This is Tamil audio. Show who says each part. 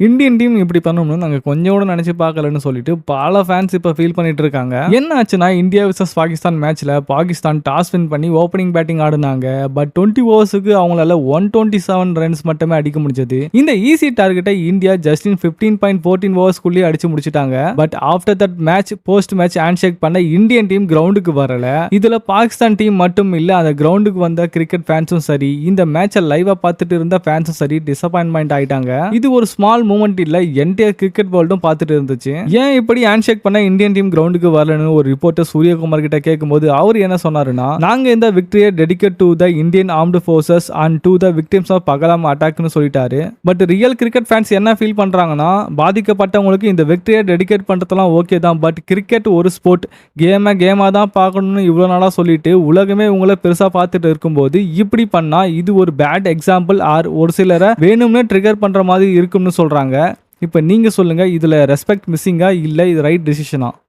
Speaker 1: இந்தியன் டீம் இப்படி பண்ணணும்னு நாங்க கொஞ்சம் கூட நினைச்சு பார்க்கலன்னு சொல்லிட்டு பல ஃபேன்ஸ் இப்ப ஃபீல் பண்ணிட்டு இருக்காங்க. என்ன ஆச்சுன்னா இந்தியா vs பாகிஸ்தான் மேட்ச்ல பாகிஸ்தான் டாஸ் வின் பண்ணி ஓப்பனிங் பேட்டிங் ஆடுனாங்க. பட் 20 ஓவர்ஸுக்கு அவங்களால 127 ரன்ஸ் மட்டுமே அடிக்க முடிஞ்சது. இந்த ஈஸி டார்கெட்டை இந்தியா ஜஸ்ட் இன் 15.14 ஓவர்ஸ்க்குள்ளேயே அடிச்சு முடிச்சிட்டாங்க. But after that match post match hand shake பண்ண இந்தியன் டீம் கிரவுண்டுக்கு வரல. இதுல பாகிஸ்தான் டீம் மட்டும் இல்ல, அந்த கிரவுண்டுக்கு வந்த கிரிக்கெட் ஃபேன்ஸும் சரி, இந்த மேட்சை லைவா பார்த்துட்டு இருந்த ஃபேன்ஸும் சரி டிசப்பாயின்மெண்ட் ஆயிட்டாங்க. இது ஒரு ஸ்மால் மூமெண்ட் இல்ல, என்டையர் கிரிக்கெட் வேர்ல்டும் பார்த்துட்டு இருந்துச்சு. ஏன் இப்படி ஹேண்ட் ஷேக் பண்ண இந்தியன் டீம் கிரவுண்டுக்கு வரலன்னு ஒரு ரிப்போர்ட்டர் சூரியகுமார் கிட்ட கேட்கும்போது அவர் என்ன சொன்னாருன்னா, நாங்க இந்த விக்டரியை dedicate to the Indian armed forces and to the victims of Pahalgam அட்டாக்னு சொல்லிட்டாரு. பட் ரியல் கிரிக்கெட் ஃபேன்ஸ் என்ன ஃபீல் பண்றாங்கன்னா, பாதிக்கப்பட்டவங்களுக்கு இந்த விக்டரியை டெடிகேட் பண்றதெல்லாம் ஓகே தான், பட் கிரிக்கெட் ஒரு ஸ்போர்ட், கேமா தான் பார்க்கணும்னு இவ்வளவு நாளா சொல்லிட்டு உலகமே உங்களை பெருசா பார்த்துட்டு இருக்கும்போது இப்படி பண்ணா இது ஒரு பேட் எக்ஸாம்பிள் ஆர் ஒரு சிலரை வேணும்னே ட்ரிகர் பண்ற மாதிரி இருக்கும்னு சொல்றாங்க. இப்போ நீங்க சொல்லுங்க, இதுல ரெஸ்பெக்ட் மிஸ்ஸிங்கா இல்ல இது ரைட் டிசிஷனா?